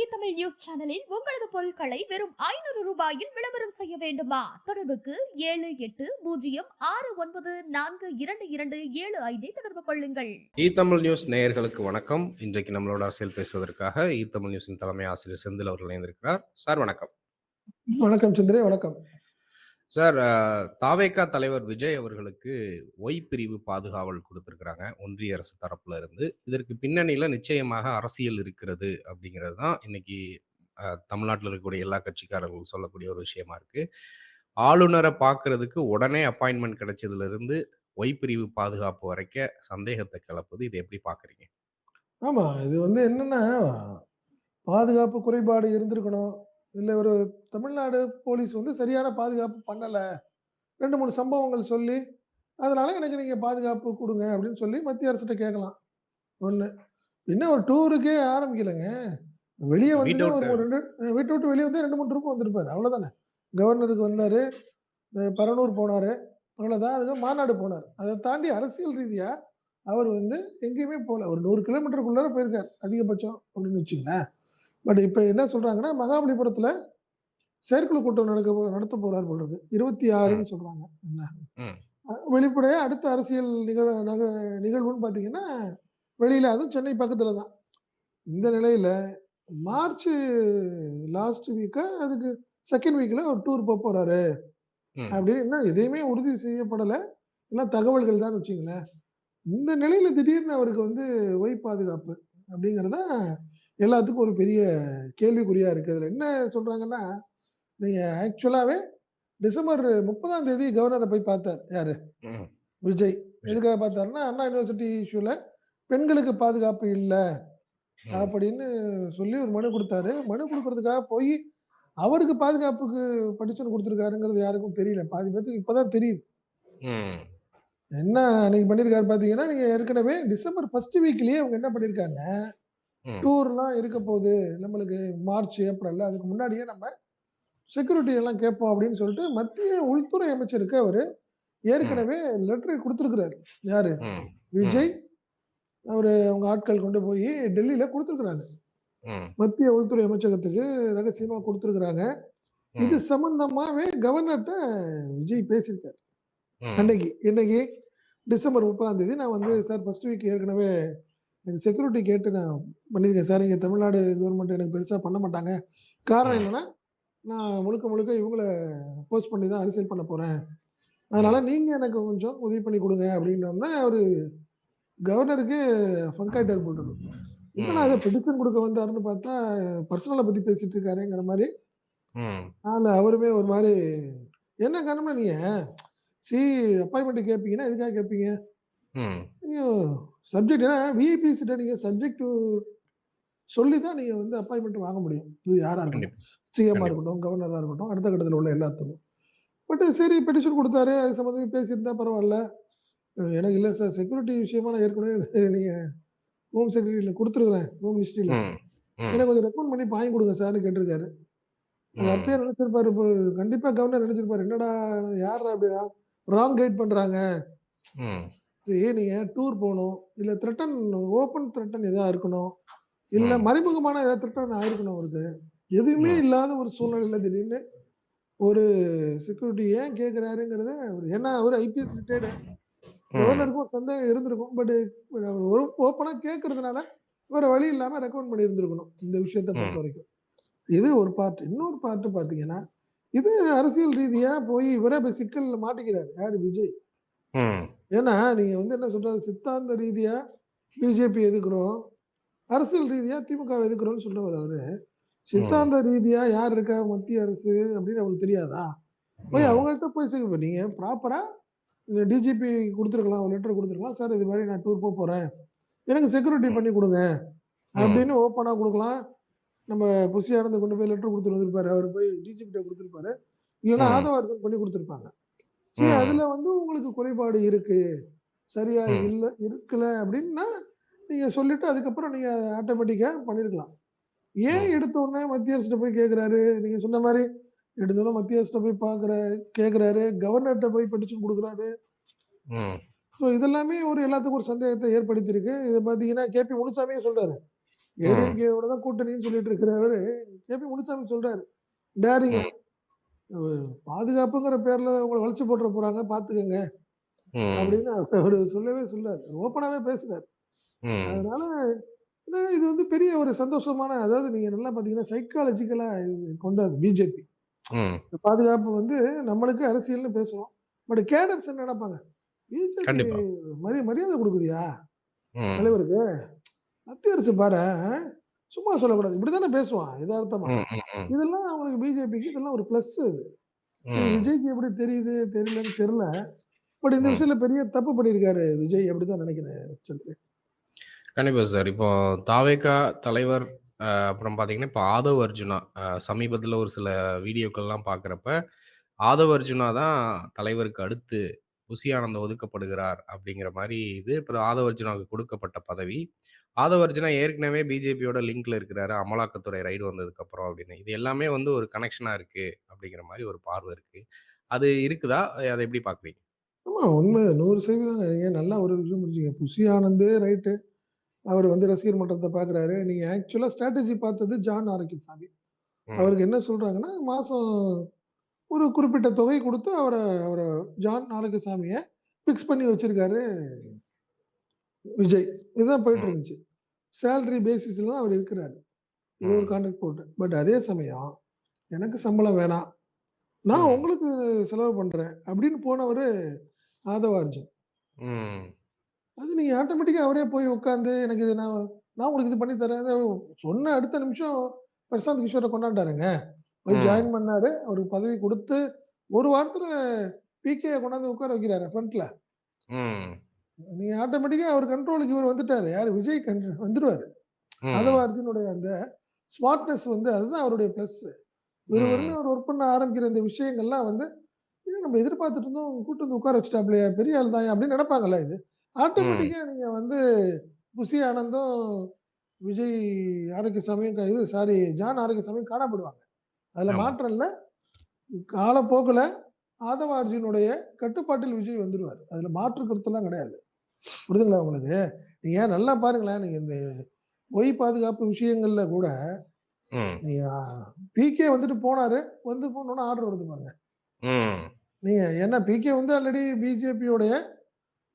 Tamil news சேனலில் உங்களது பொருட்களை வெறும் 500 ரூபாயில் விளம்பரம் செய்ய வேண்டுமா? தொடர்புக்கு 7806942275 தொடர்பு கொள்ளுங்கள். தமிழ் நியூஸ் நேயர்களுக்கு வணக்கம். இன்றைக்கு நம்மளோட அரசியல் பேசுவதற்காக தமிழ் நியூஸின் தலைமை ஆசிரியர் செந்தில் அவர்கள் இணைந்திருக்கிறார். சார் வணக்கம். வணக்கம் சந்திரே, வணக்கம் சார். தாவேகா தலைவர் விஜய் அவர்களுக்கு ஒய் பிரிவு பாதுகாவல் கொடுத்திருக்கிறாங்க ஒன்றிய அரசு தரப்புல இருந்து. இதற்கு பின்னணியில நிச்சயமாக அரசியல் இருக்கிறது அப்படிங்கிறது தான் இன்னைக்கு தமிழ்நாட்டில் இருக்கக்கூடிய எல்லா கட்சிக்காரர்களும் சொல்லக்கூடிய ஒரு விஷயமா இருக்கு. ஆளுநரை பார்க்கறதுக்கு உடனே அப்பாயின்மெண்ட் கிடைச்சதுல இருந்து ஒய் பிரிவு பாதுகாப்பு வரைக்கும் சந்தேகத்தை கிளப்புது. இதை எப்படி பாக்குறீங்க? ஆமா, இது என்னன்னா, பாதுகாப்பு குறைபாடு இருந்திருக்கணும். இல்ல ஒரு தமிழ்நாடு போலீஸ் சரியான பாதுகாப்பு பண்ணல. 2, 3 சம்பவங்கள் சொல்லி, அதனால எனக்கு நீங்க பாதுகாப்பு குடுங்க அப்படின்னு சொல்லி மத்திய அரசுட்ட கேட்கலாம். 1. இன்னும் ஒரு டூருக்கே ஆரம்பிக்கலங்க. வெளிய வீட்டை வந்ததே ஒரு விட்டு 2 வீட்ட விட்டு வெளிய வந்தே 2, 3 ட்ரிப் வந்திருப்பாரு. அவ்வளோதானே. கவர்னருக்கு வந்தாரு, பரனூர் போனாரு. அவ்வளோதான். அதுக்கு மாநாடு போனாரு. அத தாண்டி அரசியல் ரீதியா அவர் எங்கேயுமே போல. ஒரு 100 கிலோமீட்டருக்குள்ளார போயிருக்காரு அதிகபட்சம் அப்படின்னு வச்சுக்கங்களேன். பட் இப்ப என்ன சொல்றாங்கன்னா, மகாபலிபுரத்துல செயற்குழு கூட்டம் நடத்த போறார் போல இருக்கு. 26ன்னு சொல்றாங்க. என்ன ம், வெளிப்படையா அடுத்த அரசியல் நிகழ்வுன்னு பார்த்தீங்கன்னா, வெளியில அதுவும் சென்னை பக்கத்துல தான். இந்த நிலையில மார்ச் லாஸ்ட் வீக்கா அதுக்கு 2ண்ட் வீக்ல ஒரு டூர் போறாரு ம், அப்படின்னு இன்னும் எதையுமே உறுதி செய்யப்படல. எல்லாம் தகவல்கள் தான் வச்சுக்கங்களேன். இந்த நிலையில திடீர்னு அவருக்கு ஒய் பாதுகாப்பு அப்படிங்கிறது தான் எல்லாத்துக்கும் ஒரு பெரிய கேள்விக்குறியா இருக்கு. அதுல என்ன சொல்றாங்கன்னா, நீங்க ஆக்சுவலாவே டிசம்பர் 30ஆம் தேதி கவர்னர போய் பார்த்தார். யாரு? ம். விஜய். விஷயம். எதுக்காக பார்த்தாருன்னா, அண்ணா யுனிவர்சிட்டி இஷ்யூல பெண்களுக்கு பாதுகாப்பு இல்ல ம், அப்படின்னு சொல்லி ஒரு மனு குடுத்தாரு. மனு குடுக்கறதுக்காக போயி, அவருக்கு பாதுகாப்புக்கு பர்மிஷன் குடுத்துருக்காருங்கிறது யாருக்கும் தெரியல. பாதி பேத்துக்கு இப்ப தான் தெரியுது. ம், என்ன அன்னைக்கு பண்ணியிருக்காரு பார்த்தீங்கன்னா, நீங்க ஏற்கனவே டிசம்பர் 1 வீக்லயே அவங்க என்ன பண்ணியிருக்காங்க, ம், டூர்லாம் இருக்க போகுது. நம்மளுக்கு மார்ச், ஏப்ரல்ல அதுக்கு முன்னாடியே நம்ம செக்யூரிட்டி எல்லாம் கேட்போம் அப்படின்னு சொல்லிட்டு மத்திய உள்துறை அமைச்சருக்கு அவரு ம், ஏற்கனவே லெட்டர் குடுத்துருக்கிறாரு. யாரு? ம், ம், விஜய். அவங்க ஆட்கள் கொண்டு போய் டெல்லியில குடுத்துருக்காங்க. ம், மத்திய உள்துறை அமைச்சகத்துக்கு ரகசியமா குடுத்துருக்காங்க. இது ம், சம்பந்தமாவே கவர்னர்ட்ட விஜய் பேசியிருக்காரு. ம், என்னைக்கு? டிசம்பர் 30ஆம் தேதி நான் சார் ஃபர்ஸ்ட் வீக் ஏற்கனவே எனக்கு செக்யூரிட்டி கேட்டு நான் பண்ணியிருக்கேன் சார். இங்க தமிழ்நாடு கவர்மெண்ட் எனக்கு பெருசா பண்ண மாட்டாங்க. காரணம் ம், என்னன்னா, நான் முழுக்க முழுக்க இவங்கள போஸ்ட் பண்ணி தான் அரசியல் பண்ண போறேன். அதனால ம், நீங்க எனக்கு கொஞ்சம் உதவி பண்ணி குடுங்க அப்படின்னோனே, அவரு கவர்னருக்கு ஃபங்க் ஆயிட்டாரு போல இருக்கு. என்னடா இது ம், பெட்டிஷன் குடுக்க வந்தாருன்னு பார்த்தா, பர்சனல பத்தி பேசிட்டு இருக்காரேங்கிற மாரி, ம், அவருமே ஒரு மாரி என்ன காரணம்னா நீங்க சி அப்பாயின்ட்மென்ட் கேட்பீங்கன்னா, எதுக்காக கேட்பீங்க? ம். நீங்க சப்ஜெக்ட் ஏன்னா விஐபிஸ் கிட்ட நீங்க சப்ஜெக்ட் சொல்லி தான் நீங்க அப்பாயின்ட்மென்ட் வாங்க முடியும். இது யாரா இருக்கட்டும். கண்டிப்பா, சிஎம்மா கண்டிப்பா. இருக்கட்டும், கவர்னரா இருக்கட்டும், அடுத்த கட்டத்துல உள்ள எல்லாத்துக்கும். பட் சரி பெட்டிஷன் குடுத்தாரு. அது சம்மந்தமா பேசியிருந்தா பரவால்ல. எனக்கு இல்ல சார் செக்யூரிட்டி விஷயமா நான் ஏற்கனவே நீங்க ஹோம் செக்ரட்டரில குடுத்துருக்கிறேன். ஹோம் மினிஸ்ட்ரில. ம், ம், எனக்கு கொஞ்சம் ரெக்கமெண்ட் பண்ணி வாங்கி குடுங்க சார்ன்னு கேட்டிருக்காரு. அது அப்பயே ம், நெனச்சிருப்பாரு. கண்டிப்பா கவர்னர் நெனச்சிருப்பாரு. என்னடா யார்ரா இப்படி ராங் கைட் பண்றாங்க. ம், சரி நீங்க டூர் போணும். இல்ல ஓப்பன் த்ரெட்டன் எதா இருக்கணும். இல்ல ம், மறைமுகமான ஏதாவது த்ரெட்டன் ஆயிருக்கணும் அவருக்கு. எதுவுமே ம், இல்லாத ஒரு சூழ்நிலையில திடீர்னு ஒரு செக்யூரிட்டி ஏன் கேட்கிறாருங்கிறத ஏன்னா அவரு ஐபிஎஸ் ரிட்டயர்டு. ம், கவர்னருக்கும் சந்தேகம் இருந்திருக்கும். பட் ஒரு ஓப்பனா கேட்கறதுனால வேற வழி இல்லாம ரெக்கமெண்ட் பண்ணி இருந்திருக்கணும். இந்த விஷயத்த ம், பொறுத்தவரைக்கும். இது ஒரு பார்ட். இன்னொரு பார்ட் பார்த்தீங்கன்னா, இது அரசியல் ரீதியா போய் இவரே போய் சிக்கல்ல மாட்டிக்கிறாரு. யாரு? விஜய். ம், ஏன்னா, நீங்க என்ன சொல்றாரு, சித்தாந்த ரீதியா பிஜேபி எதிர்க்கிறோம். அரசியல் ரீதியா திமுகவ எதிர்க்கிறோம்னு சொல்றவரு அவரு. ம், சித்தாந்த ரீதியா யார் இருக்கா மத்திய அரசு அப்படின்னு அவருக்கு தெரியாதா? போய் ம், அவங்கள்ட்ட போய் இப்ப நீங்க ப்ராப்பரா டிஜிபி குடுத்துருக்கலாம். ஒரு லெட்டர் குடுத்துருக்கலாம். சார் இது மாரி நான் டூர் போறேன். எனக்கு செக்யூரிட்டி ம், பண்ணி குடுங்க. ம், அப்படின்னு ஓப்பனா குடுக்கலாம். நம்ம புஷி ஆனந்த் கொண்டு போய் லெட்டர் குடுத்துட்டு வந்திருப்பாரு. அவரு போய் டிஜிபிட்ட குடுத்திருப்பாரு. இல்லன்னா ம், ஆதவ பண்ணி குடுத்திருப்பாங்க. சரி ம், அதுல உங்களுக்கு குறைபாடு இருக்கு. சரியா ம், இருக்கல அப்படின்னா, நீங்க சொல்லிட்டு அதுக்கப்புறம் நீங்க ஆட்டோமேட்டிக்கா பண்ணியிருக்கலாம். ஏன் ம், எடுத்த உடனே மத்திய அரசுட்ட போய் கேட்கிறாரு? நீங்க சொன்ன மாரி எடுத்த உடனே மத்திய அரசுட்ட போய் கேட்கிறாரு. கவர்னர்ட்ட போய் பெட்டிஷன் குடுக்குறாரு. ம், ஸோ இதெல்லாமே எல்லாத்துக்கும் ஒரு சந்தேகத்த ஏற்படுத்தியிருக்கு. இத பார்த்தீங்கன்னா, கேபி முனுசாமியே சொல்றாரு. ம். ஏடிஎம்கேவோட தான் கூட்டணின்னு சொல்லிட்டு இருக்கிறவரு கேபி முனுசாமி சொல்றாரு. டேரிங்க. ம். பாதுகாப்புங்கிற பேர்ல உங்கள வளைச்சு போட்டுற போறாங்க பார்த்துக்கங்க. ம். அப்படின்னு அவரு சொல்லவே சொல்லாரு. ஓப்பனாவே பேசுறாரு. ம். அதனால இது வந்து பெரிய ஒரு சந்தோஷமான அதாவது நீங்க நல்லா பார்த்தீங்கன்னா, சைக்காலஜிக்கலா இது கொண்டது பிஜேபி. ம். பாதுகாப்பு வந்து நம்மளுக்கு அரசியல்னு பேசுறோம். பட் கேடர்ஸ் என்ன நெனைப்பாங்க? பிஜேபி கண்டிப்பா. மரியாதை குடுக்குதுயா ம். தலைவருக்கு. மத்திய அரசு பாரேன், சும்மா சொல்லக்கூடாது. இப்படித்தானே பேசுவான் எதார்த்தமா. ம். ம். ம். இதெல்லாம் அவங்களுக்கு பிஜேபிக்கு இதெல்லாம் ஒரு பிளஸ் இது. இது ம். விஜய்க்கு எப்படி தெரியுது, தெரியலன்னு தெரியல. பட் இந்த ம். விஷயத்துல பெரிய தப்பு பண்ணியிருக்காரு விஜய் அப்படிதான் நெனைக்கிறேன் ஆக்சுவலி. கண்டிப்பா சார். இப்போ தாவேகா தலைவர் அப்புறம் பார்த்தீங்கன்னா, இப்போ ஆதவ் அர்ஜுனா சமீபத்தில ஒரு சில வீடியோக்கள்லாம் பார்க்குறப்ப, ஆதவ் அர்ஜுனா தான் தலைவருக்கு அடுத்து புசி ஆனந்த் ஒதுக்கப்படுகிறார் அப்படிங்கிற மாரி இது. அப்புறம் ஆதவ் அர்ஜுனாவுக்கு கொடுக்கப்பட்ட பதவி. ஆதவ் அர்ஜுனா ஏற்கனவே பிஜேபியோட லிங்க்ல இருக்கிறாரு. அமலாக்கத்துறை ரைடு வந்ததுக்கப்புறம் அப்படின்னு. இது எல்லாமே வந்து ஒரு கனெக்ஷனா இருக்கு அப்படிங்கிற மாரி ஒரு பார்வை இருக்கு. அது இருக்குதா? அத எப்படி பார்க்குறீங்க? ஆமா உண்மை 100% நீங்க நல்லா ஒரு விஷயம் புரிஞ்சுங்க. Bussy Anand right. அவரு வந்து ரசிகர் மன்றத்த பார்க்குறாரு. நீங்க ஆக்சுவலா ஸ்ட்ராட்டஜி பார்த்தது ஜான் ஆரோக்கியசாமி. ம். அவருக்கு என்ன சொல்றாங்கன்னா, மாசம் ஒரு குறிப்பிட்ட தொகை குடுத்து அவர அவர ஜான் ஆரோக்கியசாமிய பிக்ஸ் பண்ணி வச்சிருக்காரு விஜய். இதுதான் போயிட்டு ம். இருந்துச்சு. சேலரி பேசிஸ்ல தான் அவர் இருக்கிறாரு. இது ஒரு ம். கான்ட்ராக்ட் போட்டு. பட் அதே சமயம் எனக்கு சம்பளம் வேணாம். நான் ம். உங்களுக்கு செலவு பண்றேன் அப்படின்னு போனவரு ஆதவ அர்ஜுன். ம். அது நீங்க ஆட்டோமேட்டிக்கா அவரே போய் உட்கார்ந்து எனக்கு இது நான் உங்களுக்கு இது பண்ணி தரேன். சொன்ன அடுத்த நிமிஷம் பிரசாந்த் கிஷோர கொண்டாண்டாருங்க. போய் ம். ஜாயின் பண்ணாரு. அவருக்கு பதவி குடுத்து, ஒரு வாரத்துல பிகேய கொண்டாந்து உட்கார வைக்கிறாரு ஃப்ரண்ட்ல. ம். நீங்க ஆட்டோமேட்டிக்கா அவர் கண்ட்ரோலுக்கு இவர் வந்துட்டாரு. யாரு விஜய் வந்துருவாரு. ஆதவ ம். அர்ஜுனுடைய அந்த ஸ்மார்ட்னஸ் வந்து அதுதான் அவருடைய பிளஸ். விறுவிறுன்னு ம். அவர் ஒர்க் பண்ண ஆரம்பிக்கிற இந்த விஷயங்கள்லாம் வந்து, "ஏன் நம்ம எதிர்பார்த்துட்டு இருந்தோம். கூட்டு வந்து உட்கார வச்சுட்டாப்லயே! பெரிய ஆள் தான்யா" அப்படின்னு நெனைப்பாங்கல்ல இது. ம். ஆட்டோமேட்டிக்கா நீங்க வந்து புசி ஆனந்தும், விஜய் ஆரோக்கியசாமியும் இது சாரி ஜான் ஆரோக்கியசாமியும் காணாம போயிடுவாங்க. அதுல ஆமா. மாற்றம் இல்ல. காலப்போக்குல ஆதவ அர்ஜுனுடைய கட்டுப்பாட்டில் விஜய் வந்துருவாரு. அதுல மாற்று கருத்துலாம் கிடையாது. புரியுதுங்களா உங்களுக்கு? நீங்க நல்லா பாருங்களேன். நீங்க இந்த பொய் பாதுகாப்பு விஷயங்கள்ல கூட ம். நீங்க பிகே வந்துட்டு போனாரு. வந்து போனோனே ஆர்டர் வருது பாருங்க. ம். நீங்க ஏன்னா பிகே வந்து ஆல்ரெடி பிஜேபியோடைய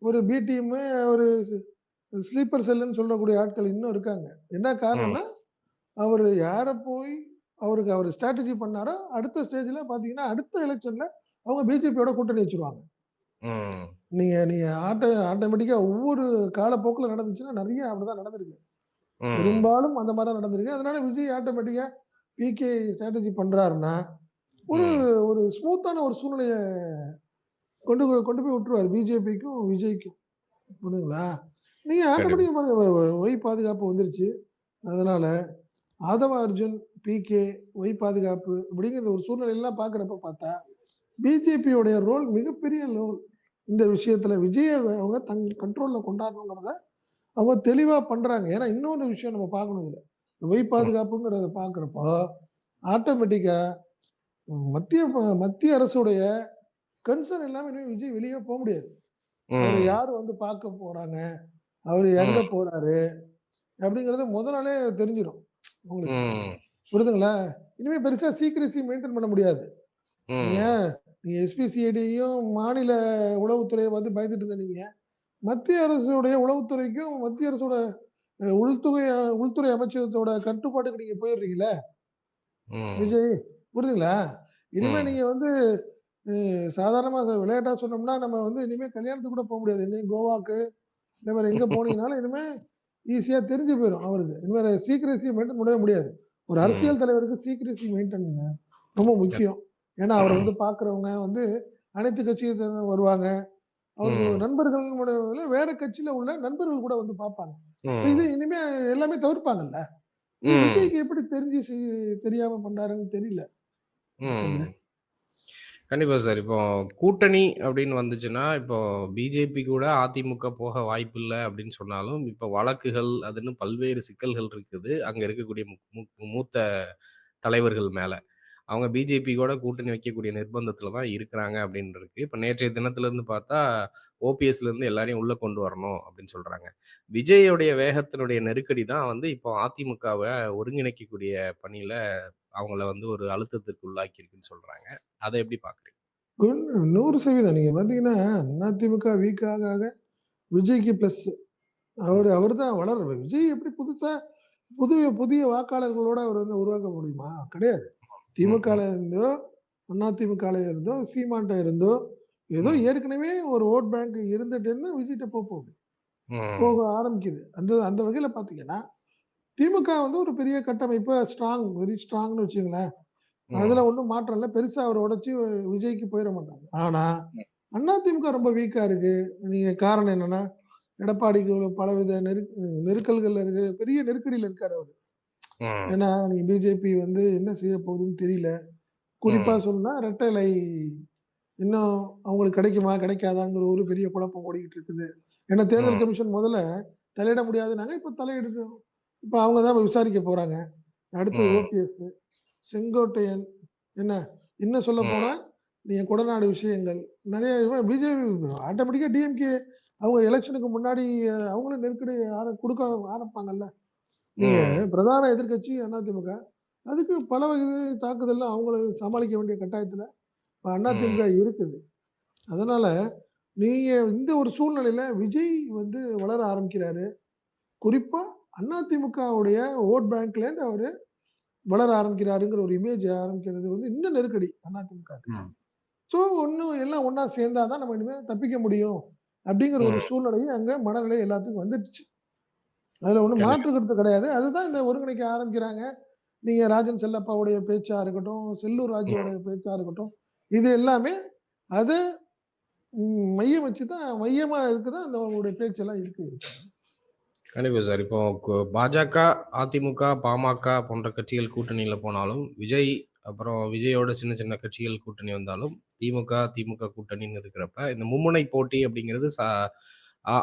ஒரு பி டீமு, ஒரு ஸ்லீப்பர் செல்லுன்னு சொல்லக்கூடிய ஆட்கள் இன்னும் இருக்காங்க. என்ன ம். காரணம்னா, அவரு யார போய் அவருக்கு அவரு ஸ்ட்ராட்டஜி பண்ணாரோ, அடுத்த ஸ்டேஜ்ல பார்த்தீங்கன்னா, அடுத்த எலக்ஷன்ல அவங்க பிஜேபியோட கூட்டணி வச்சுருவாங்க. ம். நீங்க நீங்க ஆட்டோமேட்டிக்கா ஒவ்வொரு காலப்போக்குல நடந்துச்சுன்னா, நெறைய அப்படிதான் நடந்திருக்கு. ம். பெரும்பாலும் அந்த மாரி தான் நடந்திருக்கு. அதனால விஜய் ஆட்டோமேட்டிக்கா பிகே ஸ்ட்ராட்டஜி பண்றாருன்னா, ஒரு ம். ஒரு ஸ்மூத்தான ஒரு சூழ்நிலைய கொண்டு போய் விட்டுருவாரு பிஜேபிக்கும், விஜய்க்கும். புரியுதுங்களா? நீங்க கண்டிப்பா. ஆட்டோமேட்டிக்கா பாருங்க ஒய் பாதுகாப்பு வந்துருச்சு. அதனால ஆதவ அர்ஜுன், பிகே, ஒய் பாதுகாப்பு இப்படிங்கிற ஒரு சூழ்நிலையெல்லாம் பார்க்குறப்ப பார்த்தா, பிஜேபியோடைய ரோல் மிகப்பெரிய ரோல். இந்த விஷயத்துல விஜய அவங்க தன் கண்ட்ரோல்ல கொண்டாடணுங்கிறத அவங்க தெளிவா பண்றாங்க. ஏன்னா இன்னொரு விஷயம் நம்ம பார்க்கணும் இதுல. ஒய் ம். பாதுகாப்புங்கிறத பார்க்குறப்போ, ஆட்டோமேட்டிக்கா மத்திய அரசுடைய கன்சர்ன் இல்லாம இனிமே விஜய் வெளிய போ முடியாது. அவர ம். யார் வந்து பார்க்க போறாங்க? அவரு எங்க ம். போறாரு? அப்படிங்கிறது மொத நாளே தெரிஞ்சிரும் உங்களுக்கு. ம். புரியுதுங்களா? இனிமே பெருசா சீக்ரெசி மெயின்டெயின் பண்ண முடியாது. நீங்க ம். நீங்க எஸ்பிசிஐடியும் மாநில உளவுத்துறைய பார்த்து பயந்துட்டு இருந்த நீங்க, மத்திய அரசுடைய உளவுத்துறைக்கும், மத்திய அரசோட உள்துறை அமைச்சகத்தோட கட்டுப்பாட்டுக்கு நீங்க போயிடுறீங்கல்ல, ம். விஜய். புரியுதுங்களா? இனிமே ம். நீங்க வந்து சாதாரணமா விளையாட்டா சொன்னோம்னா, நம்ம வந்து இனிமே கல்யாணத்துக்கு கூட போ முடியாது. எங்கேயும் கோவாக்கு, இந்த மாரி எங்க போனீங்கனாலும் இனிமே ஈஸியா தெரிஞ்சு போயிரும் அவருக்கு. இனிமே சீக்ரெசி மெயின்டெயின் பண்ணவே முடியாது. ஒரு ம். அரசியல் தலைவருக்கு சீக்ரெசி மெயின்டெயின் ரொம்ப முக்கியம். ஏன்னா, அவர வந்து பார்க்குறவங்க வந்து அனைத்து கட்சியை சேர்ந்தவங்க வருவாங்க. அவருக்கு ம். நண்பர்கள் முறையில வேற கட்சியில உள்ள நண்பர்கள் கூட வந்து பார்ப்பாங்க. இப்ப இது ம். இனிமே எல்லாமே தவிர்ப்பாங்கல்ல. இது ம். விஜய்க்கு எப்படி தெரிஞ்சு தெரியாம பண்றாருன்னு தெரியல. ம். கண்டிப்பா சார். இப்போ கூட்டணி அப்படின்னு வந்துச்சுன்னா, இப்போ பிஜேபி கூட அதிமுக போக வாய்ப்பில்ல அப்படின்னு சொன்னாலும், இப்போ வழக்குகள் அதுன்னு பல்வேறு சிக்கல்கள் இருக்குது. அங்க இருக்கக்கூடிய மூத்த தலைவர்கள் மேல. அவங்க பிஜேபி கூட கூட்டணி வைக்கக்கூடிய நிர்பந்தத்துல தான் இருக்கிறாங்க அப்படின்னு இருக்கு. இப்ப நேற்றைய தினத்திலிருந்து பார்த்தா, ஓபிஎஸ்லேருந்து எல்லாரையும் உள்ள கொண்டு வரணும் அப்படின்னு சொல்றாங்க. விஜயோடைய வேகத்தினுடைய நெருக்கடி தான் வந்து இப்போ அதிமுகவ ஒருங்கிணைக்கக்கூடிய பணியில அவங்கள வந்து ஒரு அழுத்தத்திற்கு உள்ளாக்கியிருக்குன்னு சொல்றாங்க. அத எப்படி பார்க்குறீங்க? 100% நீங்க பார்த்தீங்கன்னா, அதிமுக வீக் ஆக ஆக விஜய்க்கு பிளஸ். ம். அவரு தான் வளர்றாரு. விஜய் எப்படி புதுசா புதிய புதிய வாக்காளர்களோட அவர் வந்து உருவாக்க முடியுமா? கிடையாது. ம், ம், திமுகல இருந்தோ, அதிமுகல இருந்தோ, சீமான்ட்ட இருந்தோ, ஏதோ ம், ஏற்கனவே ஒரு வோட் பேங்க் இருந்துட்டு இருந்து விஜய்ட்ட போகுது. போக ம், ஆரம்பிக்குது. அந்த அந்த வகையில பார்த்தீங்கன்னா, திமுக வந்து ஒரு பெரிய கட்டமைப்பு ஸ்ட்ராங், வெரி ஸ்ட்ராங்ன்னு வச்சுக்கங்களேன். அதுல ம், ஒண்ணும் மாற்றம் இல்ல. பெருசா அவர உடைச்சு விஜய்க்கு போயிற மாட்டாங்க. ஆனா, ம், அதிமுக ரொம்ப வீக்கா இருக்கு. நீங்க காரணம் என்னன்னா, எடப்பாடிக்கு பலவித நெருக்கல்கள்ல இருக்கு. பெரிய நெருக்கடியில இருக்காரு அவரு. ம், ஏன்னா, நீங்க பிஜேபி வந்து என்ன செய்ய போகுதுன்னு தெரியல. குறிப்பா ம், சொல்லணும்னா, இரட்டை இலை இன்னும் அவங்களுக்கு கிடைக்குமா? கிடைக்காதாங்கிற ஒரு பெரிய குழப்பம் ஓடிக்கிட்டு இருக்குது. ஏன்னா, தேர்தல் ம், கமிஷன் முதல்ல தலையிட முடியாதுன்னாங்க. இப்ப தலையிடுறோம். இப்ப அவங்க தான் இப்ப விசாரிக்க போறாங்க. அடுத்தது ம், ஓபிஎஸ், செங்கோட்டையன் என்ன இன்னும் சொல்லப்போனா, ம், நீங்க கொடநாடு விஷயங்கள் நெறைய பிஜேபி ஆட்டோமேட்டிக்கா டிஎம்கே அவங்க எலக்ஷனுக்கு முன்னாடி அவங்களும் நெருக்கடி குடுக்க ஆரம்பிப்பாங்கல்ல. நீங்க ம், பிரதான எதிர்க்கட்சி அதிமுக. அதுக்கு பல வகை தாக்குதல்ல அவங்கள சமாளிக்க வேண்டிய கட்டாயத்துல இப்ப ம், அதிமுக இருக்குது. அதனால நீங்க இந்த ஒரு சூழ்நிலையில விஜய் வந்து வளர ஆரம்பிக்கிறாரு. குறிப்பா அதிமுகவுடைய வோட் பேங்க்லேருந்து அவரு வளர ஆரம்பிக்கிறாருங்கிற ஒரு இமேஜ் ஆரம்பிக்கிறது வந்து இன்னும் நெருக்கடி அதிமுகக்கு. ம். ஸோ ஒண்ணும் எல்லாம் ஒண்ணா சேர்ந்தா தான் நம்ம இனிமே தப்பிக்க முடியும். அப்படிங்கிற ஒரு ம். சூழ்நிலை அங்க மனநிலை எல்லாத்துக்கும் வந்துடுச்சு. அதுல ஒண்ணும் கண்டிப்பா. மாற்று கருத்து கிடையாது. அதுதான் இந்த ஒருங்கிணைக்க ஆரம்பிக்கிறாங்க. நீங்க ராஜன் செல்லப்பாவுடைய பேச்சா இருக்கட்டும், செல்லூர் ம். ராஜுவோட பேச்சா இருக்கட்டும், இது எல்லாமே அத மையம் வச்சு தான் மையமா இருக்கு தான் அந்த அவங்களுடைய பேச்செல்லாம் இருக்குது. கண்டிப்பா சார். இப்போ பாஜக, அதிமுக, பாமக போன்ற கட்சிகள் கூட்டணியில போனாலும், விஜய் அப்புறம் விஜயோட சின்ன சின்ன கட்சிகள் கூட்டணி வந்தாலும், திமுக கூட்டணின்னு இருக்கிறப்ப, இந்த மும்முனை போட்டி அப்படிங்கிறது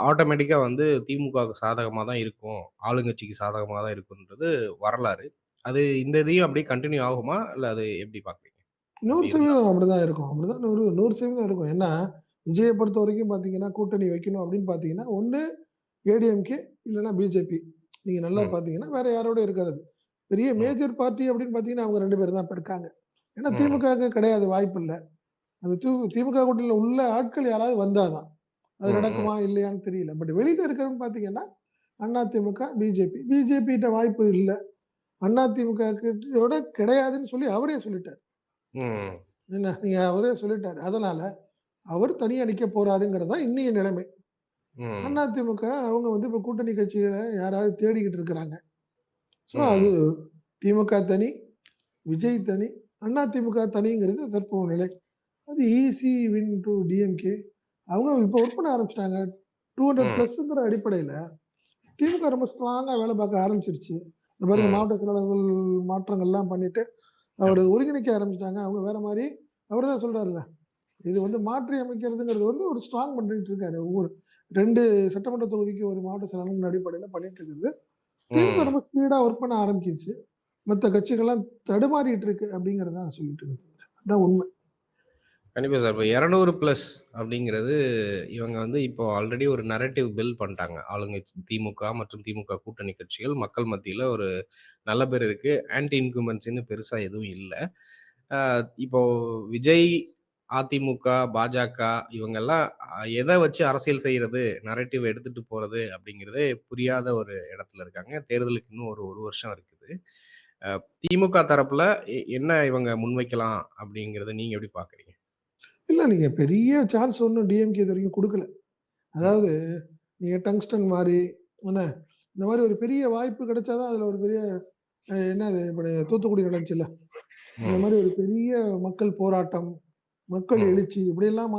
ஆட்டோமேட்டிக்கா வந்து திமுகவுக்கு சாதகமா தான் இருக்கும். ஆளுங்கட்சிக்கு சாதகமா தான் இருக்குன்றது வரலாறு. அது இந்த இதையும் அப்படியே கன்டின்யூ ஆகுமா? இல்ல அது எப்படி பார்க்குறீங்க? அப்படி இருந்தா? 100% அப்படிதான் இருக்கும். அப்படிதான் 100% இருக்கும். ஏன்னா, விஜய பொறுத்தவரைக்கும் பார்த்தீங்கன்னா, கூட்டணி வைக்கணும் அப்படின்னு பார்த்தீங்கன்னா, ஒண்ணு ஏடிஎம்கே இல்லன்னா பிஜேபி. நீங்க நல்லா ம். பார்த்தீங்கன்னா, வேற யாரோட இருக்காது. பெரிய ம். மேஜர் பார்ட்டி அப்படின்னு பார்த்தீங்கன்னா, அவங்க 2 பேர் தான் இப்ப இருக்காங்க. ஏன்னா ம். திமுகவுக்கு கிடையாது வாய்ப்பில்ல. அந்த திமுக கூட்டணியில உள்ள ஆட்கள் யாராவது வந்தா தான். அது ம். ம். நடக்குமா? இல்லையான்னு தெரியல. பட் வெளியில இருக்கிறவங்க பார்த்தீங்கன்னா, அதிமுக, பிஜேபி. பிஜேபிட்ட வாய்ப்பு இல்ல. அதிமுக கிட்டயோட கிடையாதுன்னு சொல்லி அவரே சொல்லிட்டாரு. ம். என்ன நீங்க அவரே சொல்லிட்டாரு. அதனால அவர் தனியா நிக்க போறாருங்கிறது தான் இன்னைய நிலைமை. ம். அதிமுக அவங்க வந்து இப்ப கூட்டணி கட்சிகள யாராவது தேடிக்கிட்டு இருக்கிறாங்க. ஸோ அது ம். திமுக தனி, விஜய் தனி, அதிமுக தனிங்கிறது தற்போதைய நிலை. அது ஈசி வின் டூ டிஎம்கே. அவங்க இப்ப ஒர்க் பண்ண ஆரம்பிச்சுட்டாங்க. 200 ம். பிளஸ்ங்கிற அடிப்படையில திமுக ரொம்ப ஸ்ட்ராங்கா வேலை பார்க்க ஆரம்பிச்சிருச்சு. இந்த பாருங்க ம். மாவட்ட செயலாளர்கள் மாற்றங்கள்லாம் பண்ணிட்டு, அவரு ஒருங்கிணைக்க ஆரம்பிச்சுட்டாங்க. அவங்க வேற மாரி அவரு தான் சொல்றாருல்ல. இது வந்து மாற்றி அமைக்கிறதுங்கிறது வந்து ஒரு ஸ்ட்ராங் பண்ணிட்டு இருக்காரு. 2 சட்டமன்ற தொகுதிக்கு ஒரு மாவட்ட செயலாளர்ங்கிற அடிப்படையில பண்ணிட்டு இருக்கிறது. திமுக ம். ரொம்ப ஸ்பீடா ஒர்க் பண்ண ஆரம்பிச்சிருச்சு. மத்த கட்சிகள்லாம் தடுமாறிட்டு இருக்கு அப்படிங்கிறத நான் சொல்லிட்டு இருக்கேன். அதான் உண்மை. கண்டிப்பா சார். இப்ப 200 பிளஸ் அப்படிங்கிறது, இவங்க வந்து இப்போ ஆல்ரெடி ஒரு நரேட்டிவ் பில்ட் பண்ணிட்டாங்க. ஆளுங்கட்சி திமுக மற்றும் திமுக கூட்டணி கட்சிகள் மக்கள் மத்தியில ஒரு நல்ல பேர் இருக்கு. ஆன்டி இன்குமென்சின்னு பெருசா எதுவும் இல்ல. அ இப்போ விஜய், அதிமுக, பாஜக இவங்கெல்லாம் எத வச்சு அரசியல் செய்றது, நரேட்டிவ் எடுத்துட்டு போறது அப்படிங்கிறதே புரியாத ஒரு இடத்துல இருக்காங்க. தேர்தலுக்கு இன்னும் ஒரு 1 வருஷம் இருக்குது. அ திமுக தரப்புல என்ன இவங்க முன்வைக்கலாம் அப்படிங்கிறத நீங்க எப்படி பார்க்குறீங்க? இல்ல நீங்க பெரிய சான்ஸ் ஒண்ணும் டிஎம்கே இதுவரைக்கும் குடுக்கல. ம். அதாவது நீங்க டங்ஸ்டன் மாரி என்ன, இந்த மாரி ஒரு பெரிய வாய்ப்பு கிடைச்சா தான் அதுல ஒரு பெரிய என்னது இப்ப தூத்துக்குடி நடந்துச்சுல்ல. அந்த ம். மாரி ஒரு பெரிய மக்கள் போராட்டம், மக்கள் ம். எழுச்சி இப்படியெல்லாம்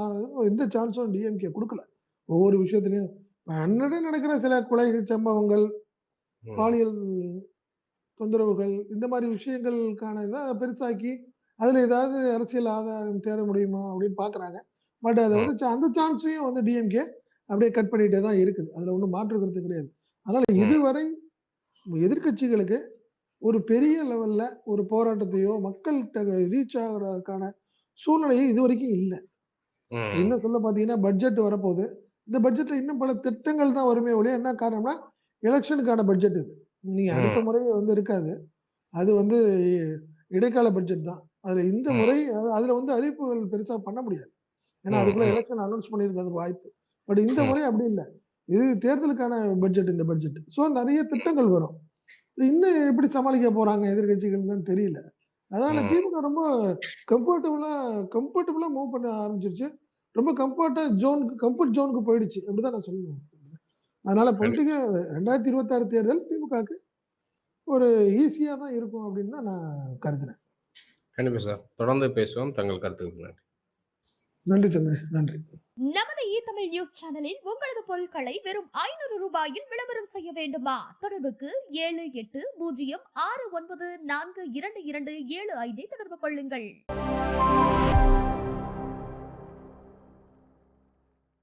எந்த சான்ஸும் டிஎம்கே குடுக்கல. ஒவ்வொரு விஷயத்திலயும் அன்றாடம் நடக்கிற சில கொலைகள் சம்பவங்கள், ம். பாலியல் தொந்தரவுகள் இந்த மாரி விஷயங்களுக்கான இத பெருசாக்கி, அதுல ஏதாவது அரசியல் ஆதாயம் தேட முடியுமா அப்படின்னு பார்க்குறாங்க. பட் அத ம். வந்து அந்த சான்ஸையும் வந்து டிஎம்கே அப்படியே கட் பண்ணிட்டே தான் இருக்குது. அதுல ஒண்ணும் மாற்று கருத்து கிடையாது. அதனால ம். இதுவரை எதிர்க்கட்சிகளுக்கு ஒரு பெரிய லெவல்ல ஒரு போராட்டத்தையோ, மக்கள்ட்ட ரீச் ஆகுறதுக்கான சூழ்நிலையே இதுவரைக்கும் இல்ல. ம். இன்னும் சொல்ல பார்த்தீங்கன்னா, பட்ஜெட் வரப்போது. இந்த பட்ஜெட்ல இன்னும் பல திட்டங்கள் தான் வருமே ஒழிய, என்ன காரணம்னா, எலக்ஷனுக்கான பட்ஜெட் இது. நீங்க அடுத்த ம். முறை வந்து இருக்காது. அது வந்து இடைக்கால பட்ஜெட் தான். அதுல இந்த ம். முறை அதுல வந்து அறிவிப்புகள் பெருசா பண்ண முடியாது. ஏன்னா, ம். அதுக்குள்ள ம். எலக்ஷன் அனௌன்ஸ் பண்ணியிருக்கிறதுக்கு வாய்ப்பு. பட் இந்த ம். முறை அப்படி இல்ல. இது தேர்தலுக்கான பட்ஜெட் இந்த பட்ஜெட். ஸோ நெறைய திட்டங்கள் வரும். இன்னும் எப்படி சமாளிக்க போறாங்க எதிர்க்கட்சிகள் தான் தெரியல. அதனால ம். திமுக ரொம்ப கம்ஃபர்டபுளா கம்ஃபர்டபுளா மூவ் பண்ண ஆரம்பிச்சுருச்சு. ரொம்ப கம்ஃபர்ட் ஜோனுக்கு போயிடுச்சு. அப்படிதான் நான் சொல்லணும். அதனால கண்டி பொலிட்டிக்கா 2026 தேர்தல் திமுகவுக்கு ஒரு ஈஸியா தான் இருக்கும் அப்படின்னு தான் நான் கருதுறேன். கண்டிப்பா சார். தொடர்ந்து பேசுவோம். தங்கள் கருத்துக்கு நன்றி. நன்றி சந்திரன். நன்றி. நமது தமிழ் நியூஸ் சேனலில் உங்களது பொருட்களை வெறும் 500 ரூபாயில் விளம்பரம் செய்ய வேண்டுமா? தொடர்புக்கு 7806942275 தொடர்பு கொள்ளுங்கள்.